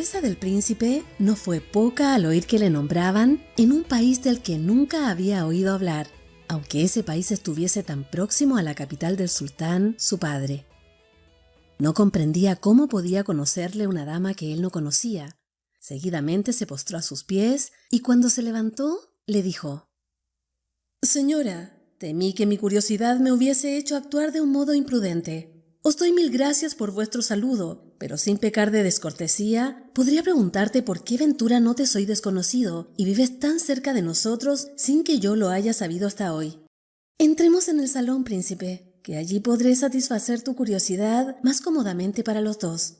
sorpresa del príncipe no fue poca al oír que le nombraban en un país del que nunca había oído hablar, aunque ese país estuviese tan próximo a la capital del sultán, su padre. No comprendía cómo podía conocerle una dama que él no conocía. Seguidamente se postró a sus pies y cuando se levantó, le dijo: «Señora, temí que mi curiosidad me hubiese hecho actuar de un modo imprudente. Os doy mil gracias por vuestro saludo, pero sin pecar de descortesía, podría preguntarte por qué ventura no te soy desconocido y vives tan cerca de nosotros sin que yo lo haya sabido hasta hoy. Entremos en el salón, príncipe, que allí podré satisfacer tu curiosidad más cómodamente para los dos»,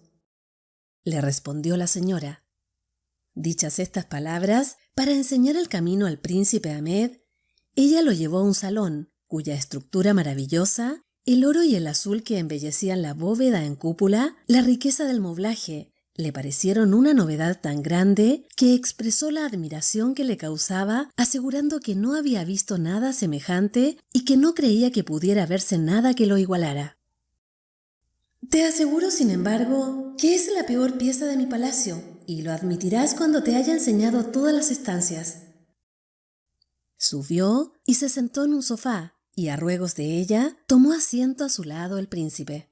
le respondió la señora. Dichas estas palabras, para enseñar el camino al príncipe Ahmed, ella lo llevó a un salón, cuya estructura maravillosa, el oro y el azul que embellecían la bóveda en cúpula, la riqueza del moblaje, le parecieron una novedad tan grande que expresó la admiración que le causaba, asegurando que no había visto nada semejante y que no creía que pudiera verse nada que lo igualara. «Te aseguro, sin embargo, que es la peor pieza de mi palacio, y lo admitirás cuando te haya enseñado todas las estancias». Subió y se sentó en un sofá, y a ruegos de ella tomó asiento a su lado el príncipe.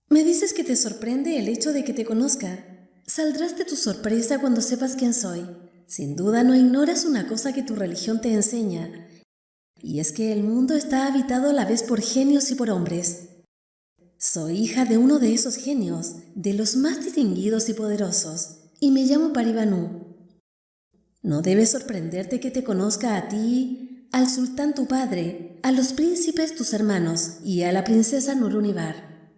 «Me dices que te sorprende el hecho de que te conozca. Saldrás de tu sorpresa cuando sepas quién soy. Sin duda no ignoras una cosa que tu religión te enseña, y es que el mundo está habitado a la vez por genios y por hombres. Soy hija de uno de esos genios, de los más distinguidos y poderosos, y me llamo Pari-Banu. No debe sorprenderte que te conozca a ti, al sultán tu padre, a los príncipes tus hermanos y a la princesa Nurunibar.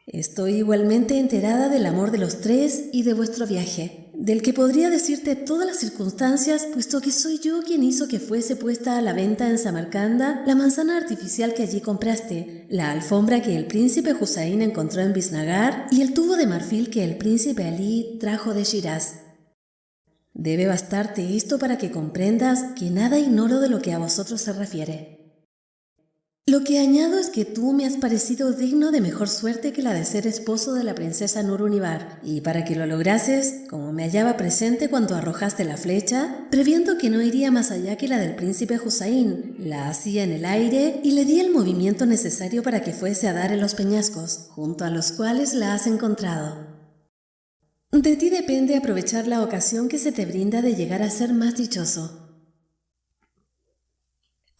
Estoy igualmente enterada del amor de los tres y de vuestro viaje, del que podría decirte todas las circunstancias, puesto que soy yo quien hizo que fuese puesta a la venta en Samarcanda la manzana artificial que allí compraste, la alfombra que el príncipe Husayn encontró en Bisnagar y el tubo de marfil que el príncipe Ali trajo de Shiraz. Debe bastarte esto para que comprendas que nada ignoro de lo que a vosotros se refiere. Lo que añado es que tú me has parecido digno de mejor suerte que la de ser esposo de la princesa Nurunibar, y para que lo lograses, como me hallaba presente cuando arrojaste la flecha, previendo que no iría más allá que la del príncipe Husayn, la hacía en el aire y le di el movimiento necesario para que fuese a dar en los peñascos, junto a los cuales la has encontrado. De ti depende aprovechar la ocasión que se te brinda de llegar a ser más dichoso».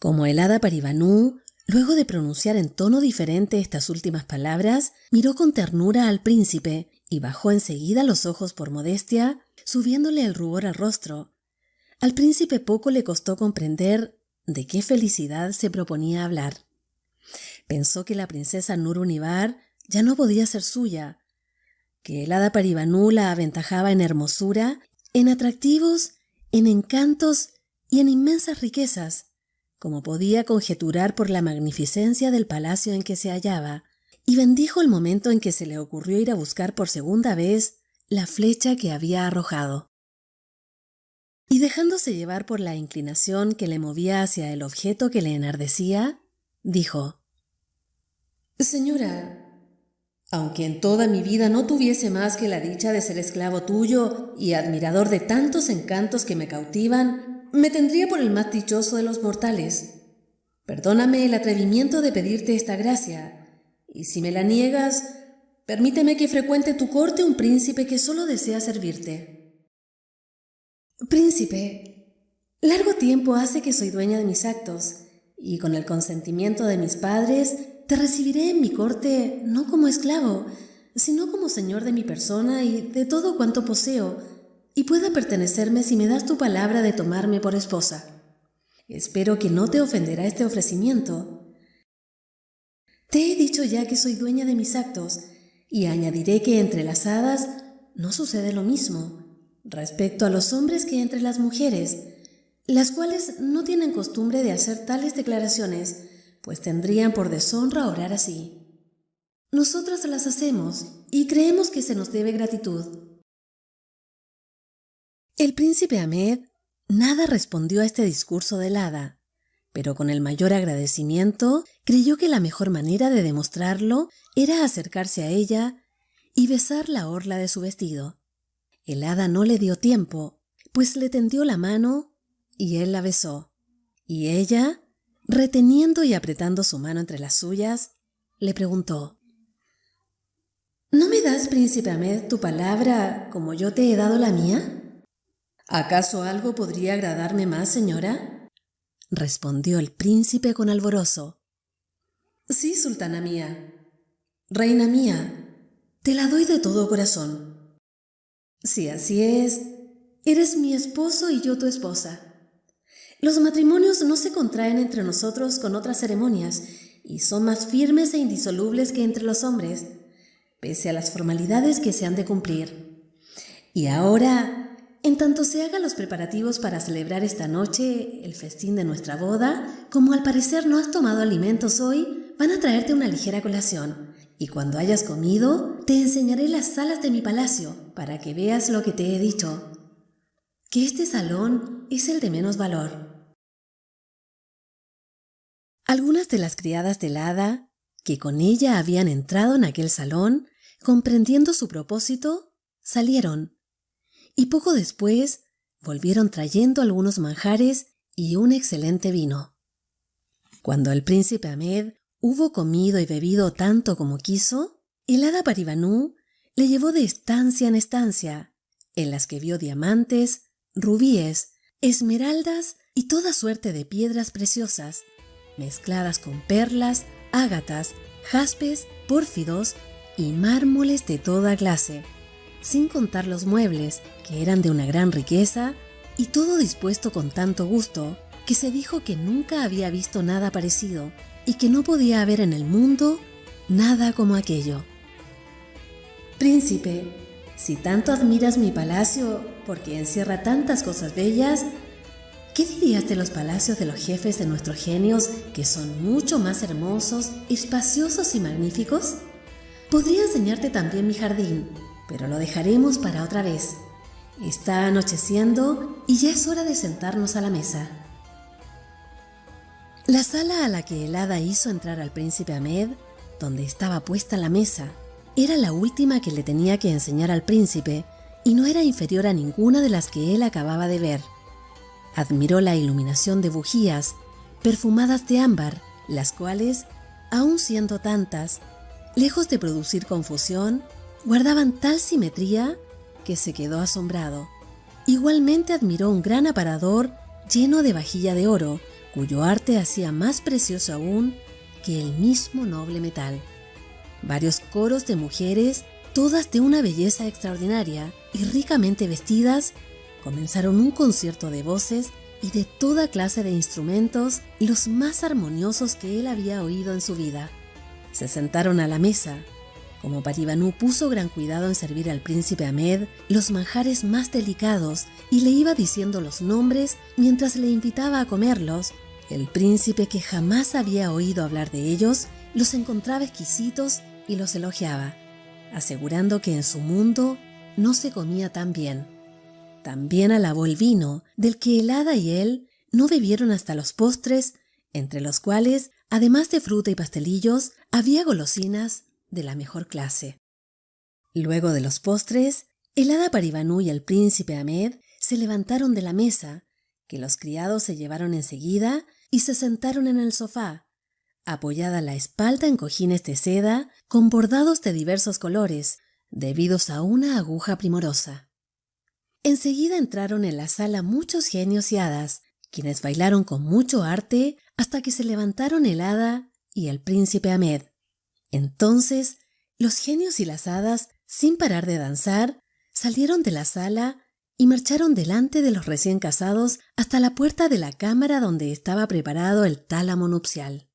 Como el hada Pari-Banu, luego de pronunciar en tono diferente estas últimas palabras, miró con ternura al príncipe y bajó enseguida los ojos por modestia, subiéndole el rubor al rostro. Al príncipe poco le costó comprender de qué felicidad se proponía hablar. Pensó que la princesa Nurunibar ya no podía ser suya, que el hada Pari-Banu la aventajaba en hermosura, en atractivos, en encantos y en inmensas riquezas, como podía conjeturar por la magnificencia del palacio en que se hallaba, y bendijo el momento en que se le ocurrió ir a buscar por segunda vez la flecha que había arrojado. Y dejándose llevar por la inclinación que le movía hacia el objeto que le enardecía, dijo: «Señora, aunque en toda mi vida no tuviese más que la dicha de ser esclavo tuyo y admirador de tantos encantos que me cautivan, me tendría por el más dichoso de los mortales. Perdóname el atrevimiento de pedirte esta gracia, y si me la niegas, permíteme que frecuente tu corte un príncipe que solo desea servirte». «Príncipe, largo tiempo hace que soy dueña de mis actos, y con el consentimiento de mis padres te recibiré en mi corte no como esclavo, sino como señor de mi persona y de todo cuanto poseo, y pueda pertenecerme si me das tu palabra de tomarme por esposa. Espero que no te ofenderá este ofrecimiento. Te he dicho ya que soy dueña de mis actos, y añadiré que entre las hadas no sucede lo mismo respecto a los hombres que entre las mujeres, las cuales no tienen costumbre de hacer tales declaraciones, pues tendrían por deshonra obrar así. Nosotras las hacemos y creemos que se nos debe gratitud». El príncipe Ahmed nada respondió a este discurso del hada, pero con el mayor agradecimiento creyó que la mejor manera de demostrarlo era acercarse a ella y besar la orla de su vestido. El hada no le dio tiempo, pues le tendió la mano y él la besó. Y ella, reteniendo y apretando su mano entre las suyas, le preguntó: ¿No me das, príncipe Ahmed, tu palabra como yo te he dado la mía? ¿Acaso algo podría agradarme más, señora?, respondió el príncipe con alborozo. Sí, sultana mía, reina mía, te la doy de todo corazón. Si así es, eres mi esposo y yo tu esposa. Los matrimonios no se contraen entre nosotros con otras ceremonias y son más firmes e indisolubles que entre los hombres, pese a las formalidades que se han de cumplir. Y ahora, en tanto se hagan los preparativos para celebrar esta noche el festín de nuestra boda, como al parecer no has tomado alimentos hoy, van a traerte una ligera colación. Y cuando hayas comido, te enseñaré las salas de mi palacio para que veas lo que te he dicho, que este salón es el de menos valor. Algunas de las criadas del hada, que con ella habían entrado en aquel salón, comprendiendo su propósito, salieron, y poco después volvieron trayendo algunos manjares y un excelente vino. Cuando el príncipe Ahmed hubo comido y bebido tanto como quiso, el hada Paribanú le llevó de estancia en estancia, en las que vio diamantes, rubíes, esmeraldas y toda suerte de piedras preciosas, mezcladas con perlas, ágatas, jaspes, pórfidos y mármoles de toda clase, sin contar los muebles, que eran de una gran riqueza, y todo dispuesto con tanto gusto, que se dijo que nunca había visto nada parecido, y que no podía haber en el mundo nada como aquello. Príncipe, si tanto admiras mi palacio, porque encierra tantas cosas bellas, ¿qué dirías de los palacios de los jefes de nuestros genios, que son mucho más hermosos, espaciosos y magníficos? Podría enseñarte también mi jardín, pero lo dejaremos para otra vez. Está anocheciendo y ya es hora de sentarnos a la mesa. La sala a la que el hada hizo entrar al príncipe Ahmed, donde estaba puesta la mesa, era la última que le tenía que enseñar al príncipe y no era inferior a ninguna de las que él acababa de ver. Admiró la iluminación de bujías perfumadas de ámbar, las cuales, aun siendo tantas, lejos de producir confusión, guardaban tal simetría que se quedó asombrado. Igualmente admiró un gran aparador lleno de vajilla de oro, cuyo arte hacía más precioso aún que el mismo noble metal. Varios coros de mujeres, todas de una belleza extraordinaria y ricamente vestidas, comenzaron un concierto de voces y de toda clase de instrumentos, los más armoniosos que él había oído en su vida. Se sentaron a la mesa. Como Paribanú puso gran cuidado en servir al príncipe Ahmed los manjares más delicados y le iba diciendo los nombres mientras le invitaba a comerlos, el príncipe, que jamás había oído hablar de ellos, los encontraba exquisitos y los elogiaba, asegurando que en su mundo no se comía tan bien. También alabó el vino, del que el hada y él no bebieron hasta los postres, entre los cuales, además de fruta y pastelillos, había golosinas de la mejor clase. Luego de los postres, el hada Paribanú y el príncipe Ahmed se levantaron de la mesa, que los criados se llevaron enseguida, y se sentaron en el sofá, apoyada la espalda en cojines de seda con bordados de diversos colores, debidos a una aguja primorosa. Enseguida entraron en la sala muchos genios y hadas, quienes bailaron con mucho arte hasta que se levantaron el hada y el príncipe Ahmed. Entonces, los genios y las hadas, sin parar de danzar, salieron de la sala y marcharon delante de los recién casados hasta la puerta de la cámara donde estaba preparado el tálamo nupcial.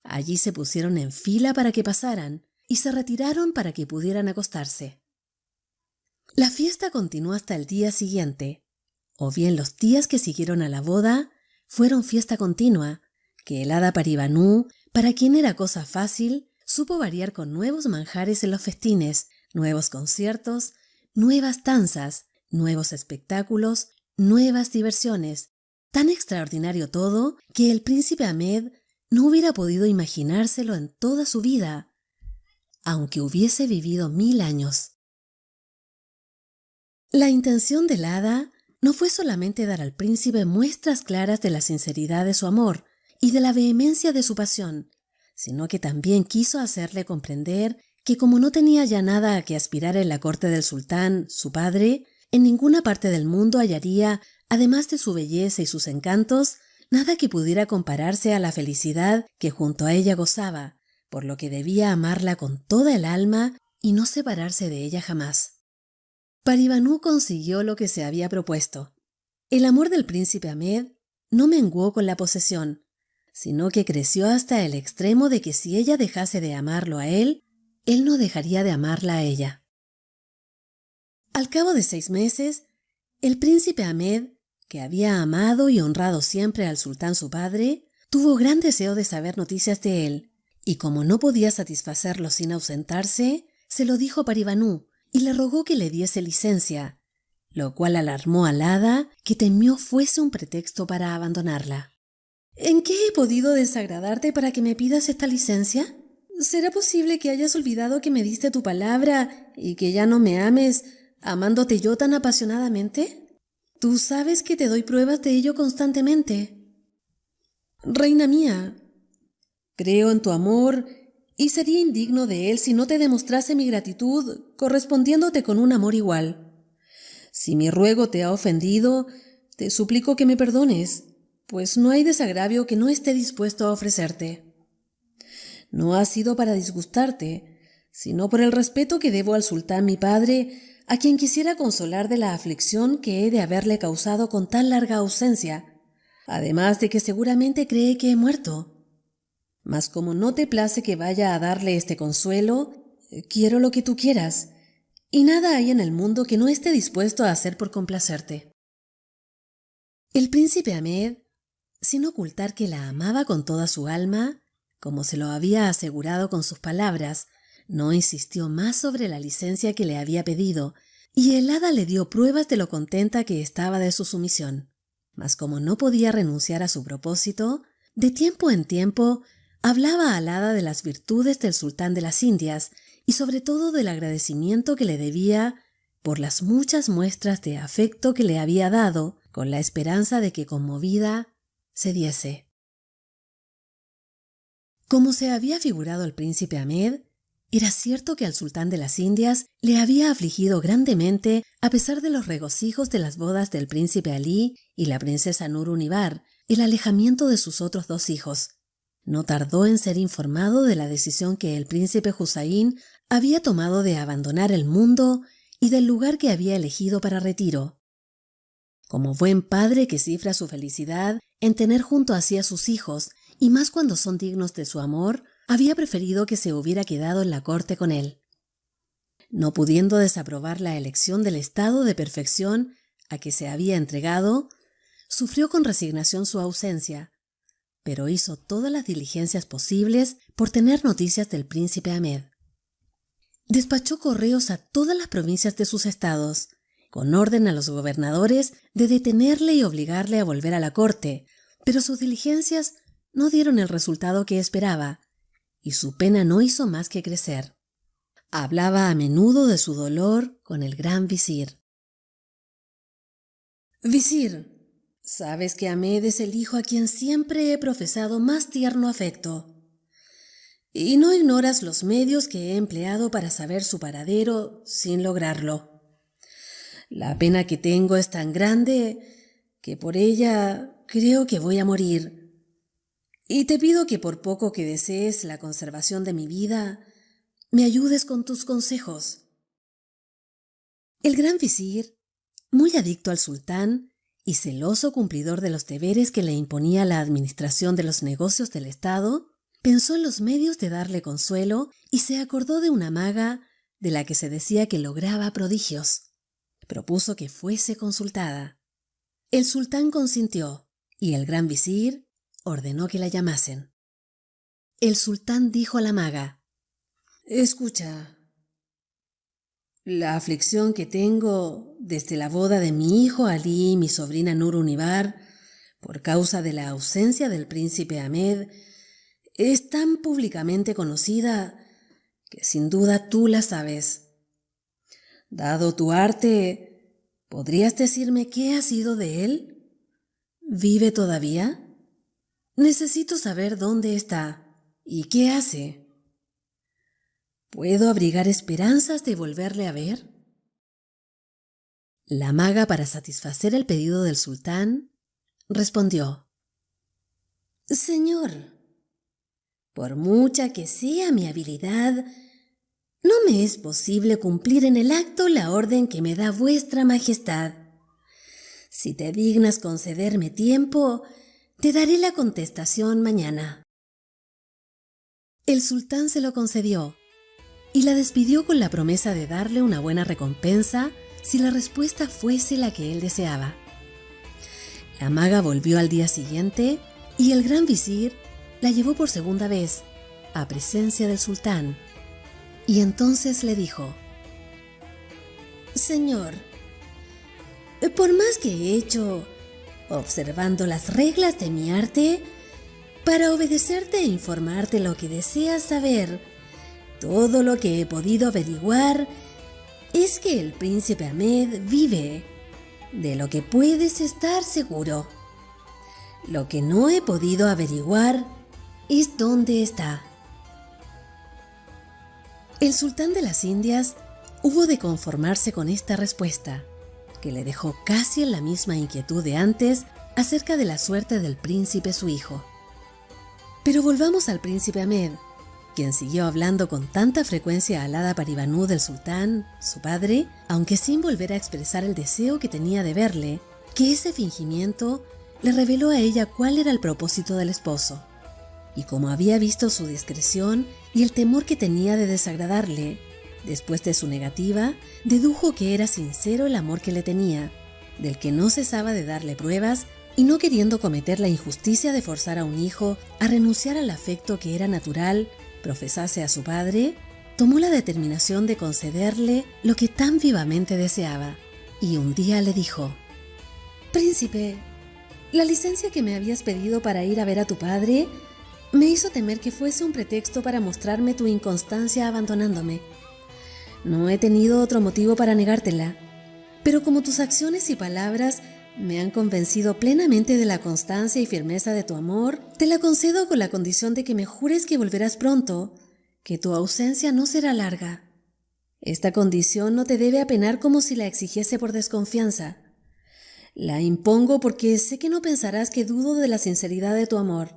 Allí se pusieron en fila para que pasaran y se retiraron para que pudieran acostarse. La fiesta continuó hasta el día siguiente, o bien los días que siguieron a la boda fueron fiesta continua, que el hada Paribanú, para quien era cosa fácil, supo variar con nuevos manjares en los festines, nuevos conciertos, nuevas danzas, nuevos espectáculos, nuevas diversiones. Tan extraordinario todo que el príncipe Ahmed no hubiera podido imaginárselo en toda su vida. aunque hubiese vivido 1000 años. La intención del hada no fue solamente dar al príncipe muestras claras de la sinceridad de su amor y de la vehemencia de su pasión, sino que también quiso hacerle comprender que como no tenía ya nada a que aspirar en la corte del sultán, su padre, en ninguna parte del mundo hallaría, además de su belleza y sus encantos, nada que pudiera compararse a la felicidad que junto a ella gozaba, por lo que debía amarla con toda el alma y no separarse de ella jamás. Pari Banu consiguió lo que se había propuesto. El amor del príncipe Ahmed no menguó con la posesión, sino que creció hasta el extremo de que si ella dejase de amarlo a él no dejaría de amarla a ella. Al cabo de 6 meses, el príncipe Ahmed, que había amado y honrado siempre al sultán su padre, tuvo gran deseo de saber noticias de él, y como no podía satisfacerlo sin ausentarse, se lo dijo Pari Banu y le rogó que le diese licencia, lo cual alarmó al hada, que temió fuese un pretexto para abandonarla. ¿En qué he podido desagradarte para que me pidas esta licencia? ¿Será posible que hayas olvidado que me diste tu palabra y que ya no me ames, amándote yo tan apasionadamente? Tú sabes que te doy pruebas de ello constantemente. Reina mía, creo en tu amor y sería indigno de él si no te demostrase mi gratitud correspondiéndote con un amor igual. Si mi ruego te ha ofendido, te suplico que me perdones, pues no hay desagravio que no esté dispuesto a ofrecerte. No ha sido para disgustarte, sino por el respeto que debo al sultán mi padre, a quien quisiera consolar de la aflicción que he de haberle causado con tan larga ausencia, además de que seguramente cree que he muerto. Mas como no te place que vaya a darle este consuelo, quiero lo que tú quieras, y nada hay en el mundo que no esté dispuesto a hacer por complacerte. El príncipe Ahmed, sin ocultar que la amaba con toda su alma, como se lo había asegurado con sus palabras, no insistió más sobre la licencia que le había pedido, y el hada le dio pruebas de lo contenta que estaba de su sumisión. Mas como no podía renunciar a su propósito, de tiempo en tiempo hablaba al hada de las virtudes del sultán de las Indias y sobre todo del agradecimiento que le debía por las muchas muestras de afecto que le había dado, con la esperanza de que conmovida cediese. Como se había figurado el príncipe Ahmed, era cierto que al sultán de las Indias le había afligido grandemente a pesar de los regocijos de las bodas del príncipe Alí y la princesa Nur-Unibar, el alejamiento de sus otros 2 hijos. No tardó en ser informado de la decisión que el príncipe Husayn había tomado de abandonar el mundo y del lugar que había elegido para retiro. Como buen padre que cifra su felicidad en tener junto a sí a sus hijos, y más cuando son dignos de su amor, había preferido que se hubiera quedado en la corte con él. No pudiendo desaprobar la elección del estado de perfección a que se había entregado, sufrió con resignación su ausencia, pero hizo todas las diligencias posibles por tener noticias del príncipe Ahmed. Despachó correos a todas las provincias de sus estados, con orden a los gobernadores de detenerle y obligarle a volver a la corte, pero sus diligencias no dieron el resultado que esperaba, y su pena no hizo más que crecer. Hablaba a menudo de su dolor con el gran visir. «Visir, sabes que Ahmed es el hijo a quien siempre he profesado más tierno afecto, y no ignoras los medios que he empleado para saber su paradero sin lograrlo. La pena que tengo es tan grande que por ella creo que voy a morir. Y te pido que por poco que desees la conservación de mi vida, me ayudes con tus consejos». El gran visir, muy adicto al sultán y celoso cumplidor de los deberes que le imponía la administración de los negocios del Estado, pensó en los medios de darle consuelo y se acordó de una maga de la que se decía que lograba prodigios. Propuso que fuese consultada. El sultán consintió y el gran visir ordenó que la llamasen. El sultán dijo a la maga: «Escucha, la aflicción que tengo desde la boda de mi hijo Alí y mi sobrina Nur-Unibar por causa de la ausencia del príncipe Ahmed es tan públicamente conocida que sin duda tú la sabes. Dado tu arte, ¿podrías decirme qué ha sido de él? ¿Vive todavía? Necesito saber dónde está y qué hace. ¿Puedo abrigar esperanzas de volverle a ver? La maga, para satisfacer el pedido del sultán, respondió: Señor, por mucha que sea mi habilidad, no me es posible cumplir en el acto la orden que me da vuestra majestad. Si te dignas concederme tiempo, te daré la contestación mañana. El sultán se lo concedió y la despidió con la promesa de darle una buena recompensa si la respuesta fuese la que él deseaba. La maga volvió al día siguiente y el gran visir la llevó por segunda vez a presencia del sultán, y entonces le dijo: Señor, por más que he hecho, observando las reglas de mi arte, para obedecerte e informarte lo que deseas saber, todo lo que he podido averiguar es que el príncipe Ahmed vive, de lo que puedes estar seguro. Lo que no he podido averiguar es dónde está. El sultán de las Indias hubo de conformarse con esta respuesta, que le dejó casi en la misma inquietud de antes acerca de la suerte del príncipe su hijo. Pero volvamos al príncipe Ahmed, quien siguió hablando con tanta frecuencia al hada Paribanú del sultán, su padre, aunque sin volver a expresar el deseo que tenía de verle, que ese fingimiento le reveló a ella cuál era el propósito del esposo. Y como había visto su discreción y el temor que tenía de desagradarle, después de su negativa, dedujo que era sincero el amor que le tenía, del que no cesaba de darle pruebas, y no queriendo cometer la injusticia de forzar a un hijo a renunciar al afecto que era natural profesase a su padre, tomó la determinación de concederle lo que tan vivamente deseaba, y un día le dijo: Príncipe, la licencia que me habías pedido para ir a ver a tu padre me hizo temer que fuese un pretexto para mostrarme tu inconstancia abandonándome. No he tenido otro motivo para negártela, pero como tus acciones y palabras me han convencido plenamente de la constancia y firmeza de tu amor, te la concedo con la condición de que me jures que volverás pronto, que tu ausencia no será larga. Esta condición no te debe apenar como si la exigiese por desconfianza. La impongo porque sé que no pensarás que dudo de la sinceridad de tu amor.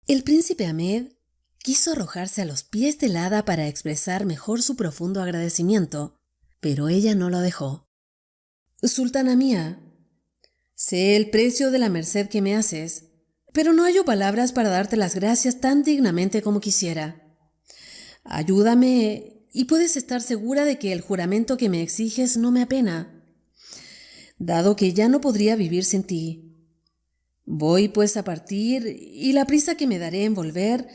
El príncipe Ahmed quiso arrojarse a los pies del hada para expresar mejor su profundo agradecimiento, pero ella no lo dejó. Sultana mía, sé el precio de la merced que me haces, pero no hallo palabras para darte las gracias tan dignamente como quisiera. Ayúdame y puedes estar segura de que el juramento que me exiges no me apena, dado que ya no podría vivir sin ti. Voy pues a partir y la prisa que me daré en volver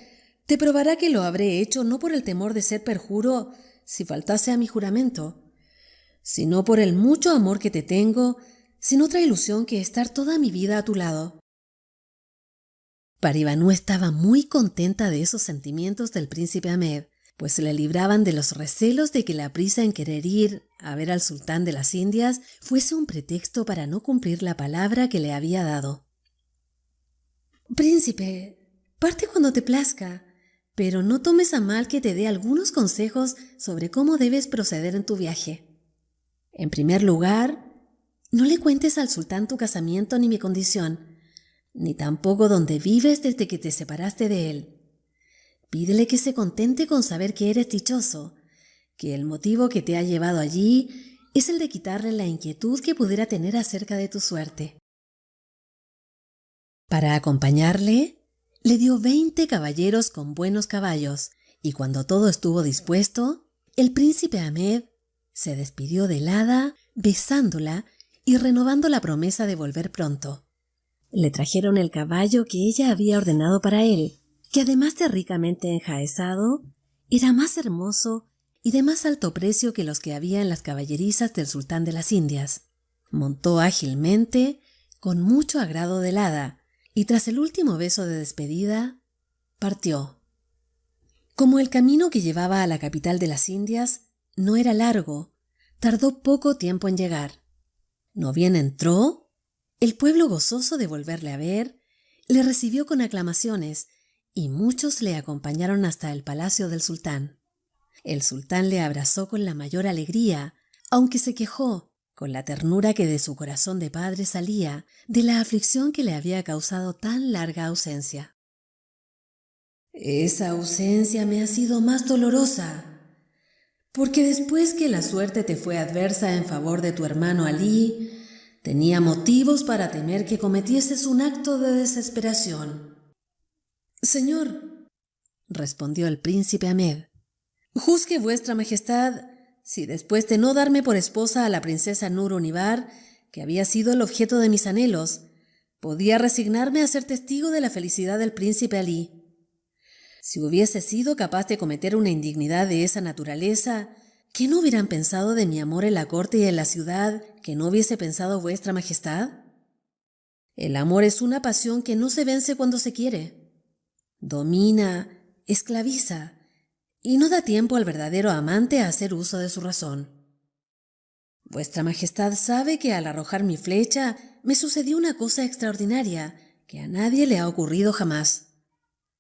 te probará que lo habré hecho no por el temor de ser perjuro si faltase a mi juramento, sino por el mucho amor que te tengo, sin otra ilusión que estar toda mi vida a tu lado. Paribanú estaba muy contenta de esos sentimientos del príncipe Ahmed, pues se le libraban de los recelos de que la prisa en querer ir a ver al sultán de las Indias fuese un pretexto para no cumplir la palabra que le había dado. Príncipe, parte cuando te plazca, pero no tomes a mal que te dé algunos consejos sobre cómo debes proceder en tu viaje. En primer lugar, no le cuentes al sultán tu casamiento ni mi condición, ni tampoco dónde vives desde que te separaste de él. Pídele que se contente con saber que eres dichoso, que el motivo que te ha llevado allí es el de quitarle la inquietud que pudiera tener acerca de tu suerte. Para acompañarle, le dio 20 caballeros con buenos caballos, y cuando todo estuvo dispuesto, el príncipe Ahmed se despidió del hada, besándola y renovando la promesa de volver pronto. Le trajeron el caballo que ella había ordenado para él, que además de ricamente enjaezado, era más hermoso y de más alto precio que los que había en las caballerizas del sultán de las Indias. Montó ágilmente, con mucho agrado del hada, y tras el último beso de despedida, partió. Como el camino que llevaba a la capital de las Indias no era largo, tardó poco tiempo en llegar. No bien entró, el pueblo gozoso de volverle a ver, le recibió con aclamaciones y muchos le acompañaron hasta el palacio del sultán. El sultán le abrazó con la mayor alegría, aunque se quejó, con la ternura que de su corazón de padre salía, de la aflicción que le había causado tan larga ausencia. Esa ausencia me ha sido más dolorosa, porque después que la suerte te fue adversa en favor de tu hermano Alí, tenía motivos para temer que cometieses un acto de desesperación. Señor, respondió el príncipe Ahmed, juzgue vuestra majestad si después de no darme por esposa a la princesa Nur-Unibar, que había sido el objeto de mis anhelos, podía resignarme a ser testigo de la felicidad del príncipe Alí. Si hubiese sido capaz de cometer una indignidad de esa naturaleza, ¿qué no hubieran pensado de mi amor en la corte y en la ciudad que no hubiese pensado vuestra majestad? El amor es una pasión que no se vence cuando se quiere. Domina, esclaviza, y no da tiempo al verdadero amante a hacer uso de su razón. Vuestra majestad sabe que al arrojar mi flecha me sucedió una cosa extraordinaria que a nadie le ha ocurrido jamás.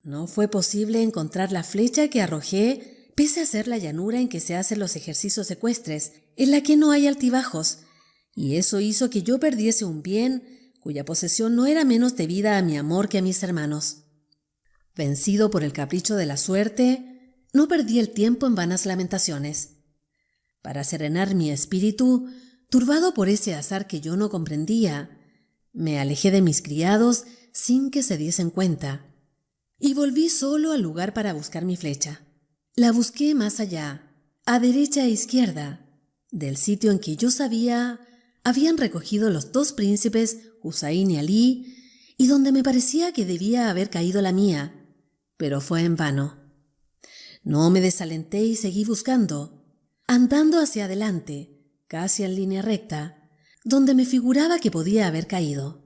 No fue posible encontrar la flecha que arrojé, pese a ser la llanura en que se hacen los ejercicios ecuestres, en la que no hay altibajos, y eso hizo que yo perdiese un bien cuya posesión no era menos debida a mi amor que a mis hermanos. Vencido por el capricho de la suerte, no perdí el tiempo en vanas lamentaciones. Para serenar mi espíritu, turbado por ese azar que yo no comprendía, me alejé de mis criados sin que se diesen cuenta, y volví solo al lugar para buscar mi flecha. La busqué más allá, a derecha e izquierda, del sitio en que yo sabía habían recogido los dos príncipes Husayn y Alí, y donde me parecía que debía haber caído la mía, pero fue en vano. No me desalenté y seguí buscando, andando hacia adelante, casi en línea recta, donde me figuraba que podía haber caído.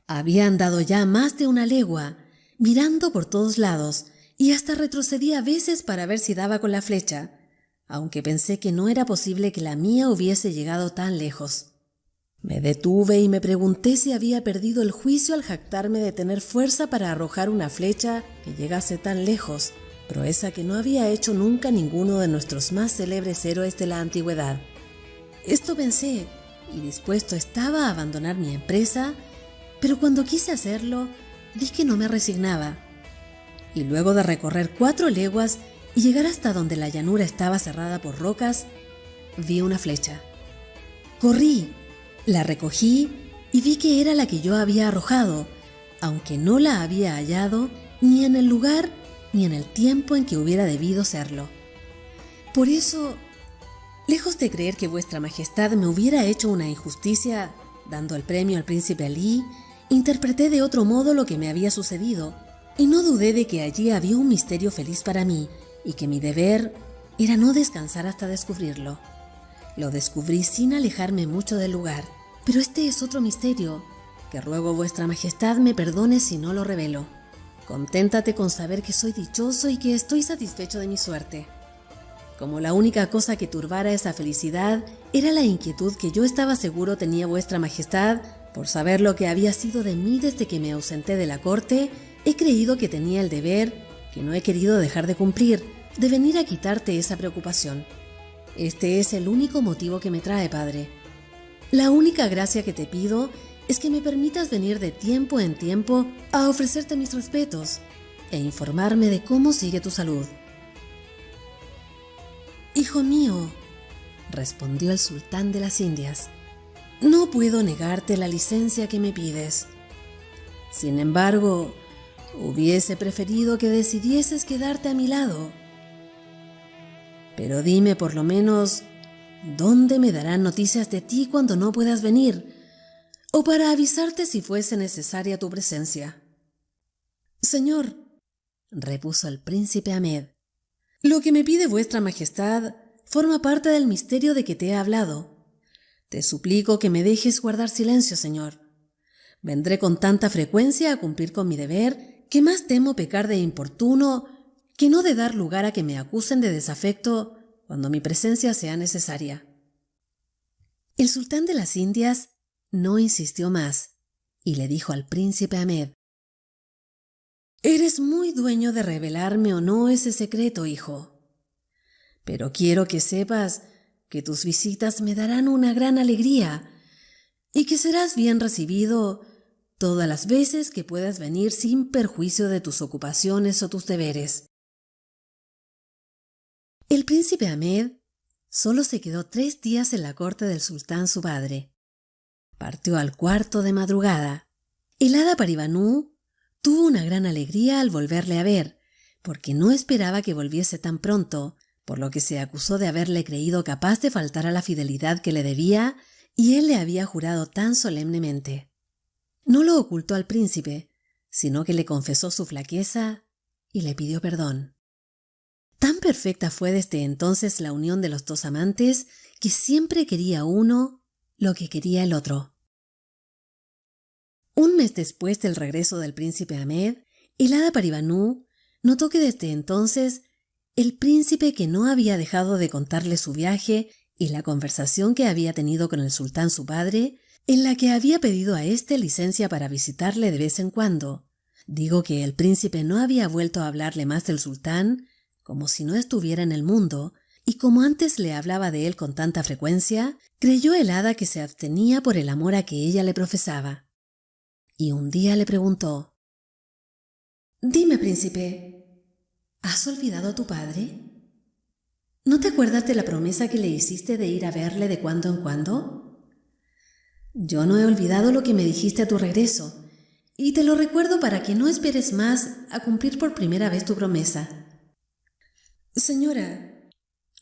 Había andado ya más de una legua, mirando por todos lados, y hasta retrocedí a veces para ver si daba con la flecha, aunque pensé que no era posible que la mía hubiese llegado tan lejos. Me detuve y me pregunté si había perdido el juicio al jactarme de tener fuerza para arrojar una flecha que llegase tan lejos, proeza que no había hecho nunca ninguno de nuestros más célebres héroes de la antigüedad. Esto pensé, y dispuesto estaba a abandonar mi empresa, pero cuando quise hacerlo, vi que no me resignaba, y luego de recorrer 4 leguas y llegar hasta donde la llanura estaba cerrada por rocas, vi una flecha. Corrí, la recogí y vi que era la que yo había arrojado, aunque no la había hallado ni en el lugar ni en el tiempo en que hubiera debido serlo. Por eso, lejos de creer que vuestra majestad me hubiera hecho una injusticia, dando el premio al príncipe Alí, interpreté de otro modo lo que me había sucedido, y no dudé de que allí había un misterio feliz para mí, y que mi deber era no descansar hasta descubrirlo. Lo descubrí sin alejarme mucho del lugar, pero este es otro misterio, que ruego vuestra majestad me perdone si no lo revelo. Conténtate con saber que soy dichoso y que estoy satisfecho de mi suerte. Como la única cosa que turbara esa felicidad era la inquietud que yo estaba seguro tenía vuestra majestad por saber lo que había sido de mí desde que me ausenté de la corte, he creído que tenía el deber, que no he querido dejar de cumplir, de venir a quitarte esa preocupación. Este es el único motivo que me trae, padre. La única gracia que te pido es que me permitas venir de tiempo en tiempo a ofrecerte mis respetos e informarme de cómo sigue tu salud. Hijo mío, respondió el sultán de las Indias, no puedo negarte la licencia que me pides. Sin embargo, hubiese preferido que decidieses quedarte a mi lado. Pero dime por lo menos, ¿dónde me darán noticias de ti cuando no puedas venir? O para avisarte si fuese necesaria tu presencia. Señor, repuso el príncipe Ahmed, lo que me pide vuestra majestad forma parte del misterio de que te he hablado. Te suplico que me dejes guardar silencio, señor. Vendré con tanta frecuencia a cumplir con mi deber que más temo pecar de importuno que no de dar lugar a que me acusen de desafecto cuando mi presencia sea necesaria. El sultán de las Indias no insistió más y le dijo al príncipe Ahmed: «Eres muy dueño de revelarme o no ese secreto, hijo. Pero quiero que sepas que tus visitas me darán una gran alegría y que serás bien recibido todas las veces que puedas venir sin perjuicio de tus ocupaciones o tus deberes». El príncipe Ahmed solo se quedó 3 días en la corte del sultán su padre. Partió al cuarto de madrugada. El hada Paribanú tuvo una gran alegría al volverle a ver, porque no esperaba que volviese tan pronto, por lo que se acusó de haberle creído capaz de faltar a la fidelidad que le debía y él le había jurado tan solemnemente. No lo ocultó al príncipe, sino que le confesó su flaqueza y le pidió perdón. Tan perfecta fue desde entonces la unión de los dos amantes que siempre quería uno lo que quería el otro. Un mes después del regreso del príncipe Ahmed, el hada Paribanú notó que desde entonces el príncipe, que no había dejado de contarle su viaje y la conversación que había tenido con el sultán su padre, en la que había pedido a éste licencia para visitarle de vez en cuando. Digo que el príncipe no había vuelto a hablarle más del sultán, como si no estuviera en el mundo, y como antes le hablaba de él con tanta frecuencia, creyó el hada que se abstenía por el amor a que ella le profesaba. Y un día le preguntó: «Dime, príncipe, ¿has olvidado a tu padre? ¿No te acuerdas de la promesa que le hiciste de ir a verle de cuando en cuando? Yo no he olvidado lo que me dijiste a tu regreso, y te lo recuerdo para que no esperes más a cumplir por primera vez tu promesa». «Señora»,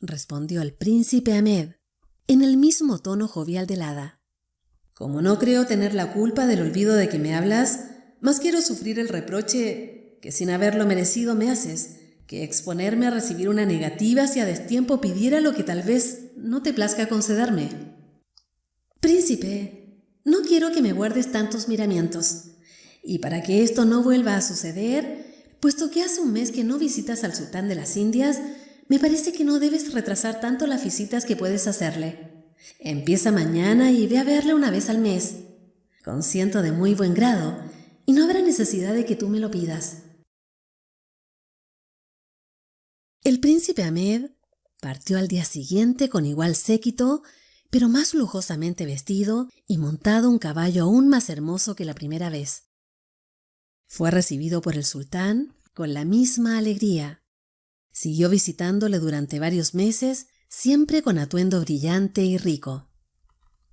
respondió el príncipe Ahmed, en el mismo tono jovial del hada, «como no creo tener la culpa del olvido de que me hablas, más quiero sufrir el reproche que sin haberlo merecido me haces, que exponerme a recibir una negativa si a destiempo pidiera lo que tal vez no te plazca concederme». «Príncipe, no quiero que me guardes tantos miramientos, y para que esto no vuelva a suceder, puesto que hace un mes que no visitas al sultán de las Indias, me parece que no debes retrasar tanto las visitas que puedes hacerle. Empieza mañana y ve a verle una vez al mes. Consiento de muy buen grado, y no habrá necesidad de que tú me lo pidas». El príncipe Ahmed partió al día siguiente con igual séquito, pero más lujosamente vestido y montado un caballo aún más hermoso que la primera vez. Fue recibido por el sultán con la misma alegría. Siguió visitándole durante varios meses, siempre con atuendo brillante y rico.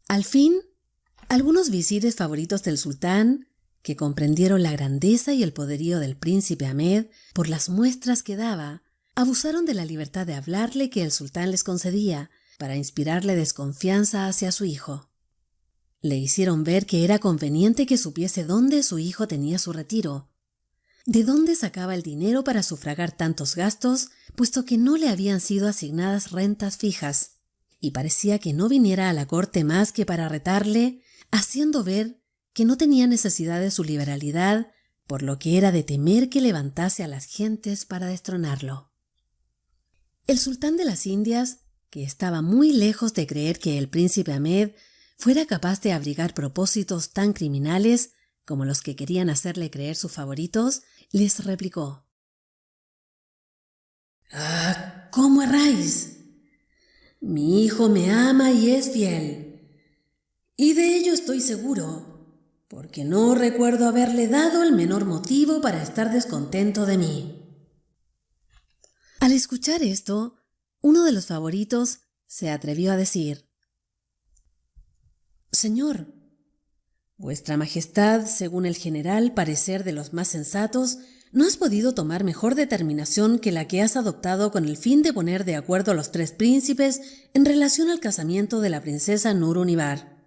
Al fin, algunos visires favoritos del sultán, que comprendieron la grandeza y el poderío del príncipe Ahmed por las muestras que daba, abusaron de la libertad de hablarle que el sultán les concedía para inspirarle desconfianza hacia su hijo. Le hicieron ver que era conveniente que supiese dónde su hijo tenía su retiro, de dónde sacaba el dinero para sufragar tantos gastos, puesto que no le habían sido asignadas rentas fijas, y parecía que no viniera a la corte más que para retarle, haciendo ver que no tenía necesidad de su liberalidad, por lo que era de temer que levantase a las gentes para destronarlo. El sultán de las Indias, que estaba muy lejos de creer que el príncipe Ahmed fuera capaz de abrigar propósitos tan criminales como los que querían hacerle creer sus favoritos, les replicó: «¡Ah, cómo erráis! Mi hijo me ama y es fiel, y de ello estoy seguro, porque no recuerdo haberle dado el menor motivo para estar descontento de mí». Al escuchar esto, uno de los favoritos se atrevió a decir: «Señor, vuestra majestad, según el general parecer de los más sensatos, no has podido tomar mejor determinación que la que has adoptado con el fin de poner de acuerdo a los 3 príncipes en relación al casamiento de la princesa Nur-Unibar.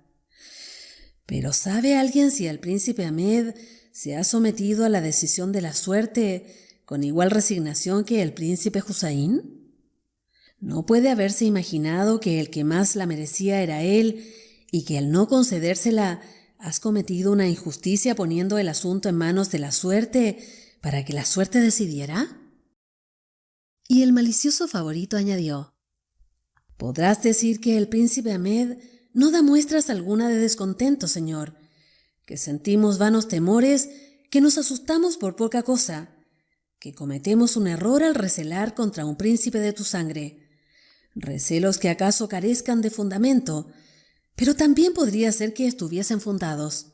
Pero ¿sabe alguien si el príncipe Ahmed se ha sometido a la decisión de la suerte con igual resignación que el príncipe Husaín? ¿No puede haberse imaginado que el que más la merecía era él y que al no concedérsela has cometido una injusticia poniendo el asunto en manos de la suerte para que la suerte decidiera? Y el malicioso favorito añadió: «Podrás decir que el príncipe Ahmed no da muestras alguna de descontento, señor, que sentimos vanos temores, que nos asustamos por poca cosa, que cometemos un error al recelar contra un príncipe de tu sangre, recelos que acaso carezcan de fundamento, pero también podría ser que estuviesen fundados.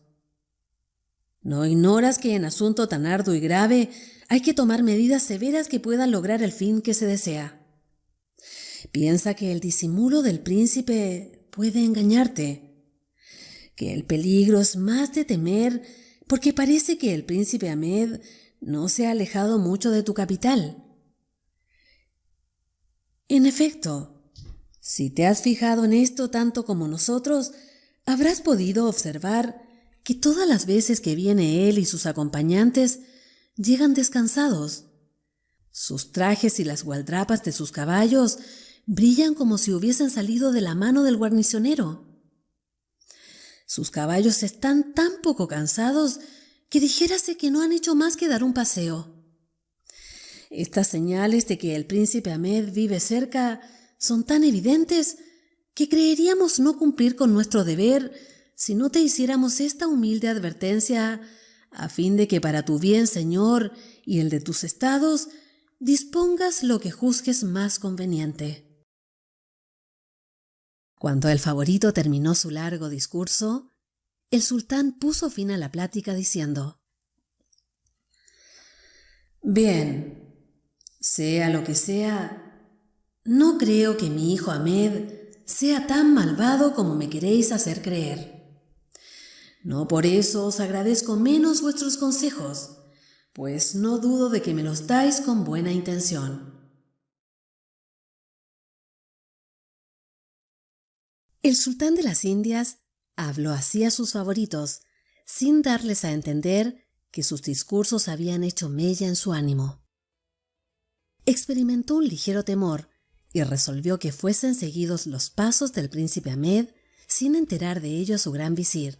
¿No ignoras que en asunto tan arduo y grave hay que tomar medidas severas que puedan lograr el fin que se desea? Piensa que el disimulo del príncipe puede engañarte, que el peligro es más de temer porque parece que el príncipe Ahmed no se ha alejado mucho de tu capital. En efecto, si te has fijado en esto tanto como nosotros, habrás podido observar que todas las veces que viene él y sus acompañantes llegan descansados. Sus trajes y las gualdrapas de sus caballos brillan como si hubiesen salido de la mano del guarnicionero. Sus caballos están tan poco cansados que dijérase que no han hecho más que dar un paseo. Estas señales de que el príncipe Ahmed vive cerca son tan evidentes que creeríamos no cumplir con nuestro deber si no te hiciéramos esta humilde advertencia a fin de que para tu bien, Señor, y el de tus estados, dispongas lo que juzgues más conveniente». Cuando el favorito terminó su largo discurso, el sultán puso fin a la plática diciendo: «Bien, sea lo que sea, no creo que mi hijo Ahmed sea tan malvado como me queréis hacer creer. No por eso os agradezco menos vuestros consejos, pues no dudo de que me los dais con buena intención». El sultán de las Indias habló así a sus favoritos, sin darles a entender que sus discursos habían hecho mella en su ánimo. Experimentó un ligero temor y resolvió que fuesen seguidos los pasos del príncipe Ahmed sin enterar de ello a su gran visir.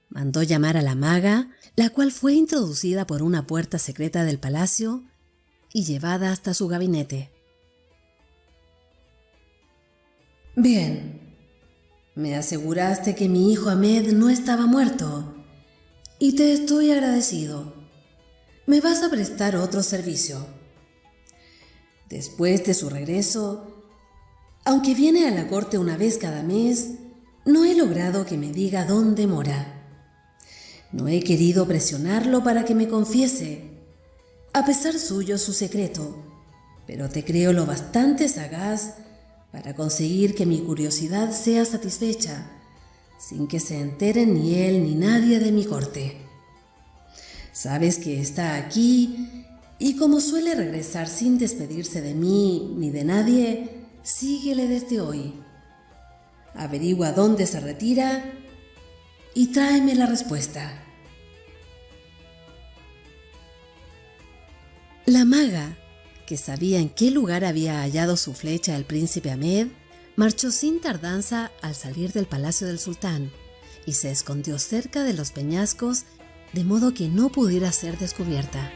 Mandó llamar a la maga, la cual fue introducida por una puerta secreta del palacio y llevada hasta su gabinete. «Bien, me aseguraste que mi hijo Ahmed no estaba muerto y te estoy agradecido. Me vas a prestar otro servicio. Después de su regreso, aunque viene a la corte una vez cada mes, no he logrado que me diga dónde mora. No he querido presionarlo para que me confiese, a pesar suyo su secreto, pero te creo lo bastante sagaz para conseguir que mi curiosidad sea satisfecha, sin que se enteren ni él ni nadie de mi corte. Sabes que está aquí y como suele regresar sin despedirse de mí ni de nadie, síguele desde hoy. Averigua dónde se retira y tráeme la respuesta». La maga, que sabía en qué lugar había hallado su flecha el príncipe Ahmed, marchó sin tardanza al salir del palacio del sultán y se escondió cerca de los peñascos de modo que no pudiera ser descubierta.